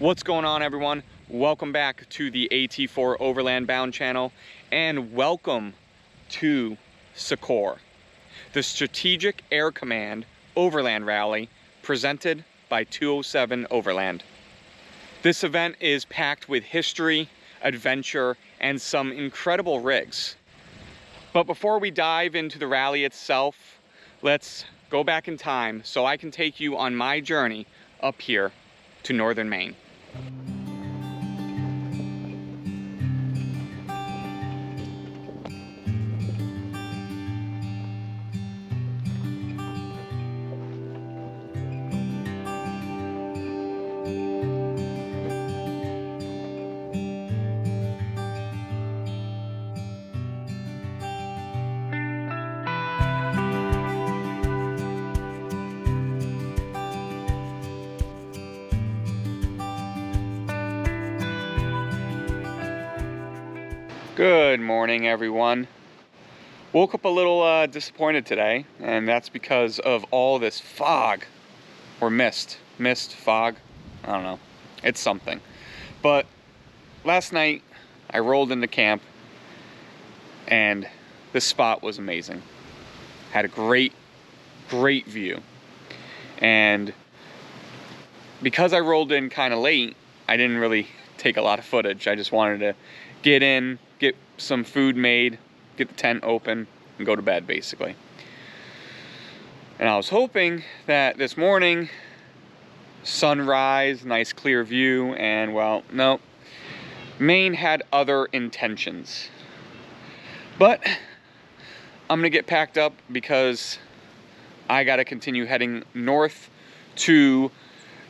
What's going on, everyone? Welcome back to the AT4 Overland Bound channel, and welcome to SACOR, the Strategic Air Command Overland Rally presented by 207 Overland. This event is packed with history, adventure, and some incredible rigs. But before we dive into the rally itself, let's go back in time so I can take you on my journey up here to Northern Maine. Good morning, everyone. Woke up a little disappointed today, and that's because of all this fog or mist, fog, I don't know, it's something. But last night I rolled into camp and this spot was amazing. Had a great view, and because I rolled in kind of late, I didn't really take a lot of footage. I just wanted to get in, get some food made, get the tent open, and go to bed, basically. And I was hoping that this morning, sunrise, nice clear view, and well, no, Maine had other intentions. But I'm gonna get packed up because I gotta continue heading north to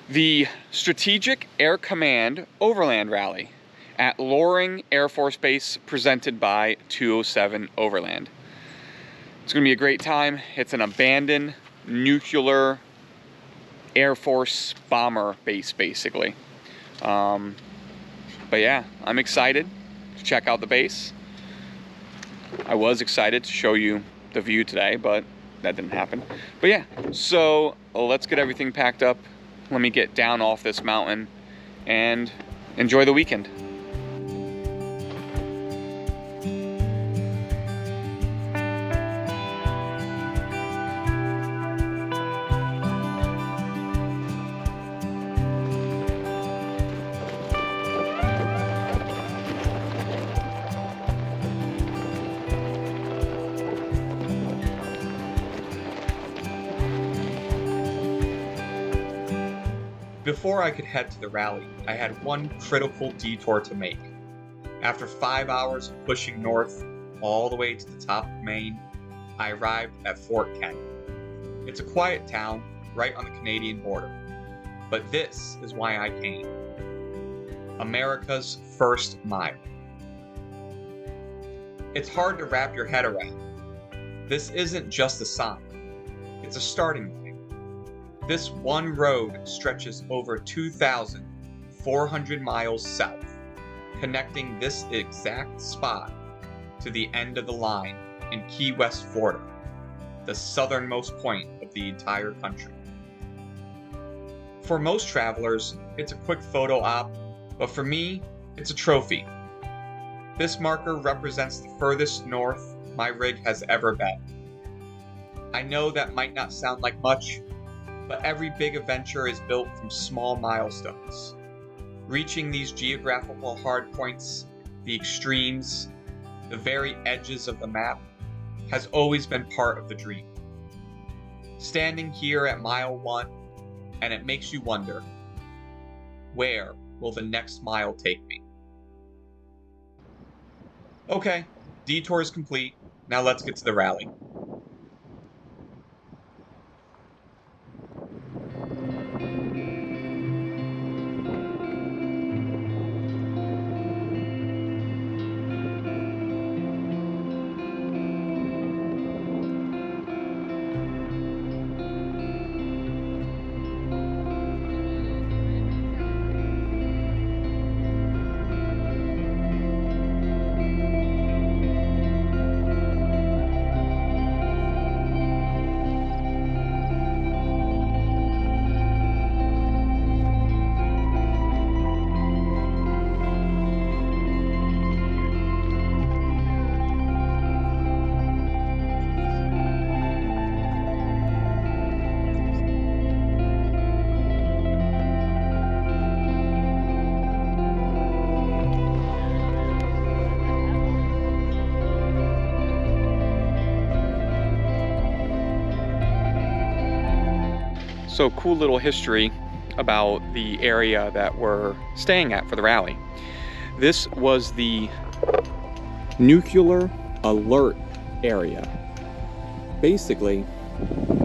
the Strategic Air Command Overland Rally at Loring Air Force Base, presented by 207 Overland. It's gonna be a great time. It's an abandoned nuclear Air Force bomber base, basically. But yeah, I'm excited to check out the base. I was excited to show you the view today, but that didn't happen. But yeah, so let's get everything packed up. Let me get down off this mountain and enjoy the weekend. Before I could head to the rally, I had one critical detour to make. After 5 hours of pushing north all the way to the top of Maine, I arrived at Fort Kent. It's a quiet town right on the Canadian border, but this is why I came. America's first mile. It's hard to wrap your head around. This isn't just a sign, it's a starting point. This one road stretches over 2,400 miles south, connecting this exact spot to the end of the line in Key West, Florida, the southernmost point of the entire country. For most travelers, it's a quick photo op, but for me, it's a trophy. This marker represents the furthest north my rig has ever been. I know that might not sound like much, but every big adventure is built from small milestones. Reaching these geographical hardpoints, the extremes, the very edges of the map, has always been part of the dream. Standing here at mile 1, and it makes you wonder, where will the next mile take me? Okay, detour is complete. Now let's get to the rally. So cool little history about the area that we're staying at for the rally. This was the nuclear alert area. Basically,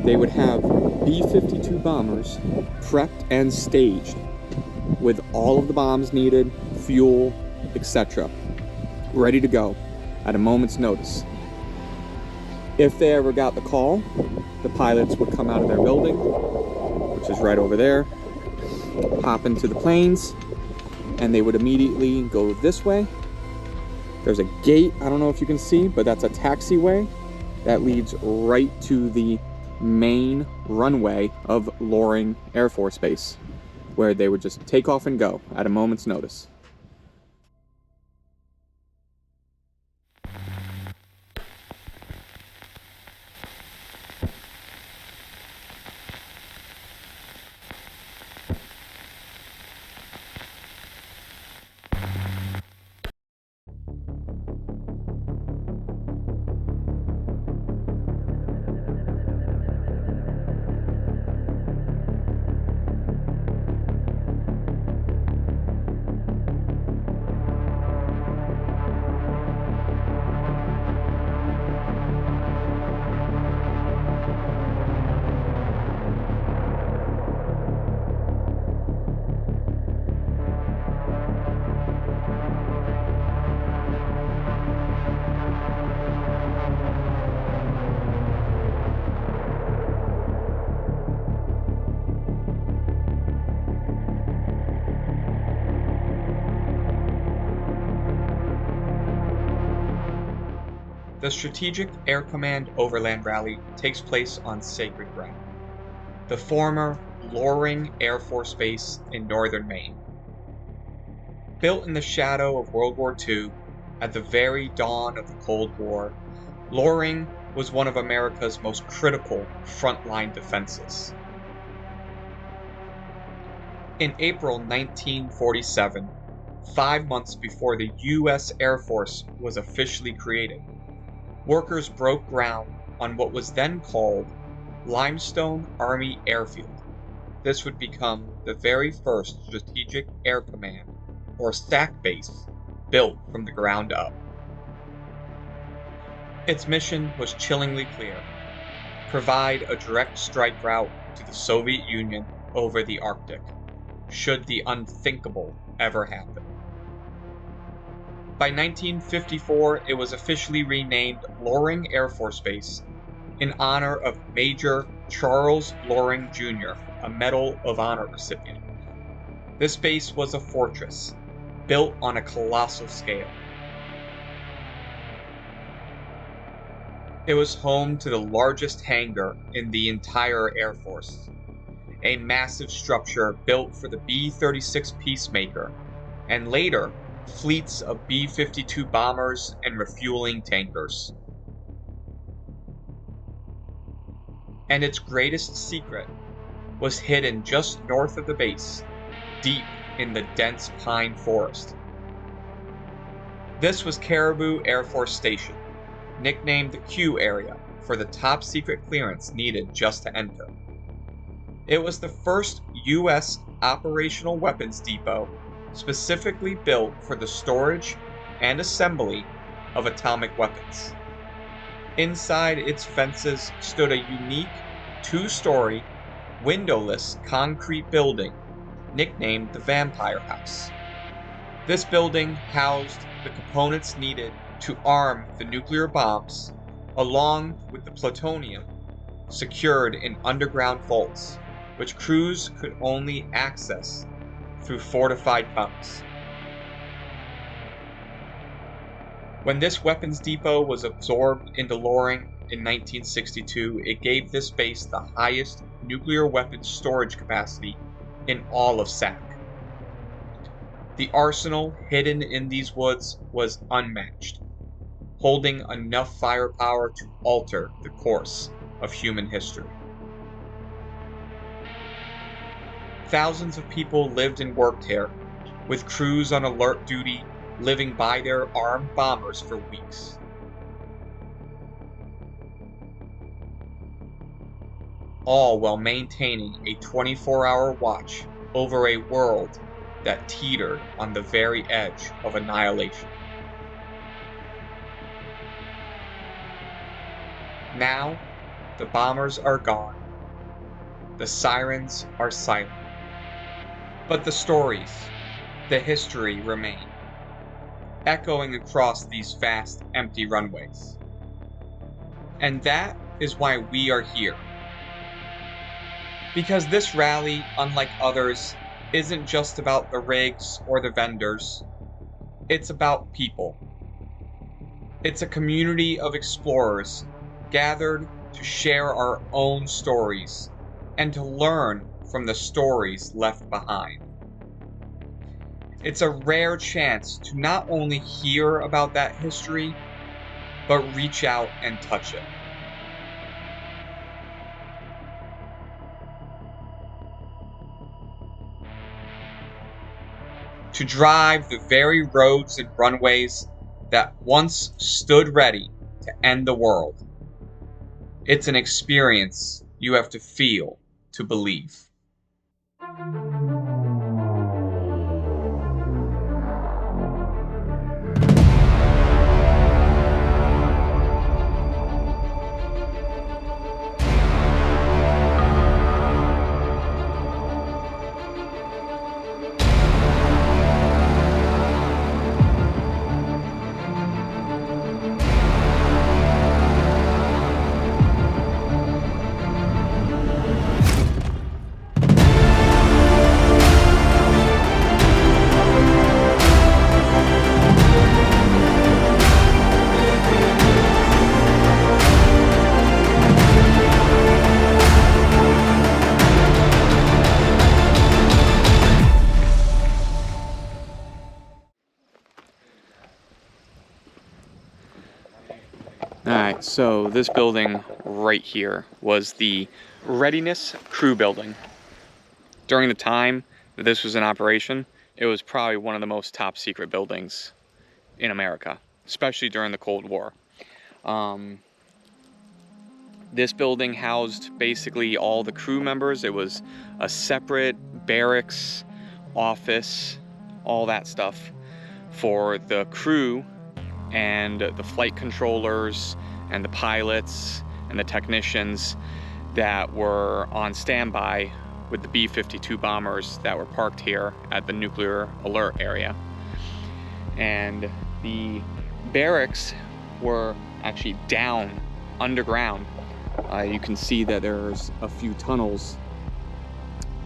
they would have B-52 bombers prepped and staged with all of the bombs needed, fuel, etc., ready to go at a moment's notice. If they ever got the call, the pilots would come out of their building, which is right over there, hop into the planes, and they would immediately go this way. There's a gate, I don't know if you can see, but that's a taxiway that leads right to the main runway of Loring Air Force Base, where they would just take off and go at a moment's notice. The Strategic Air Command Overland Rally takes place on sacred ground, the former Loring Air Force Base in Northern Maine. Built in the shadow of World War II, at the very dawn of the Cold War, Loring was one of America's most critical frontline defenses. In April 1947, 5 months before the U.S. Air Force was officially created, workers broke ground on what was then called Limestone Army Airfield. This would become the very first Strategic Air Command, or SAC base, built from the ground up. Its mission was chillingly clear: provide a direct strike route to the Soviet Union over the Arctic, should the unthinkable ever happen. By 1954, it was officially renamed Loring Air Force Base in honor of Major Charles Loring Jr., a Medal of Honor recipient. This base was a fortress, built on a colossal scale. It was home to the largest hangar in the entire Air Force, a massive structure built for the B-36 Peacemaker, and later fleets of B-52 bombers and refueling tankers. And its greatest secret was hidden just north of the base, deep in the dense pine forest. This was Caribou Air Force Station, nicknamed the Q area for the top secret clearance needed just to enter. It was the first U.S. operational weapons depot specifically built for the storage and assembly of atomic weapons. Inside its fences stood a unique 2-story, windowless concrete building nicknamed the Vampire House. This building housed the components needed to arm the nuclear bombs, along with the plutonium secured in underground vaults, which crews could only access through fortified tunnels. When this weapons depot was absorbed into Loring in 1962, it gave this base the highest nuclear weapons storage capacity in all of SAC. The arsenal hidden in these woods was unmatched, holding enough firepower to alter the course of human history. Thousands of people lived and worked here, with crews on alert duty living by their armed bombers for weeks. all while maintaining a 24-hour watch over a world that teetered on the very edge of annihilation. Now, the bombers are gone. The sirens are silent. But the stories, the history remain, echoing across these vast, empty runways. And that is why we are here. Because this rally, unlike others, isn't just about the rigs or the vendors. It's about people. It's a community of explorers gathered to share our own stories and to learn from the stories left behind. It's a rare chance to not only hear about that history, but reach out and touch it. To drive the very roads and runways that once stood ready to end the world. It's an experience you have to feel to believe. Alright, so this building right here was the Readiness crew building. During the time that this was in operation, it was probably one of the most top secret buildings in America, especially during the Cold War. This building housed basically all the crew members. It was a separate barracks, office, all that stuff for the crew and the flight controllers and the pilots and the technicians that were on standby with the B-52 bombers that were parked here at the nuclear alert area. And the barracks were actually down underground. You can see that there's a few tunnels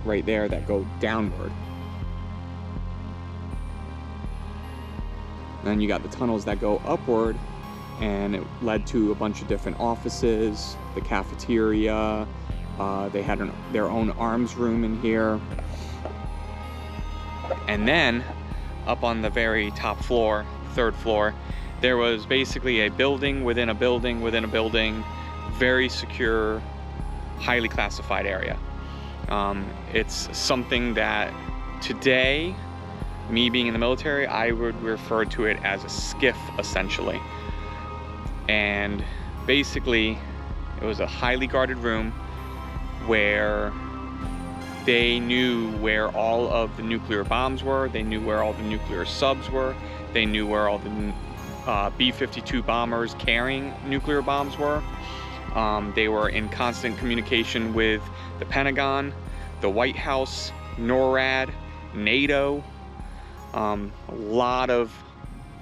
right there that go downward. Then you got the tunnels that go upward, and it led to a bunch of different offices, the cafeteria. They had their own arms room in here. And then up on the very top floor, third floor, there was basically a building within a building within a building, very secure, highly classified area. It's something that today, me being in the military, I would refer to it as a skiff, essentially. And basically, it was a highly guarded room where they knew where all of the nuclear bombs were, they knew where all the nuclear subs were, they knew where all the B-52 bombers carrying nuclear bombs were. They were in constant communication with the Pentagon, the White House, NORAD, NATO. A lot of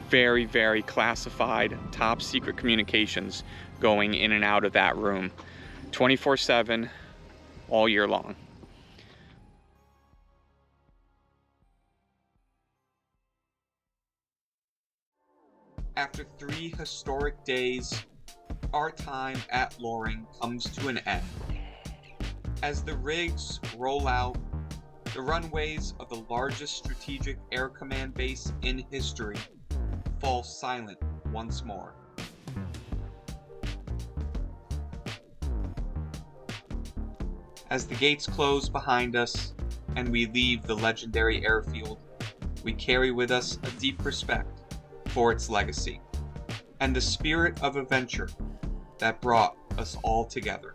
very, very classified, top secret communications going in and out of that room 24/7, all year long. After 3 historic days, our time at Loring comes to an end. As the rigs roll out, the runways of the largest strategic air command base in history fall silent once more. As the gates close behind us and we leave the legendary airfield, we carry with us a deep respect for its legacy and the spirit of adventure that brought us all together.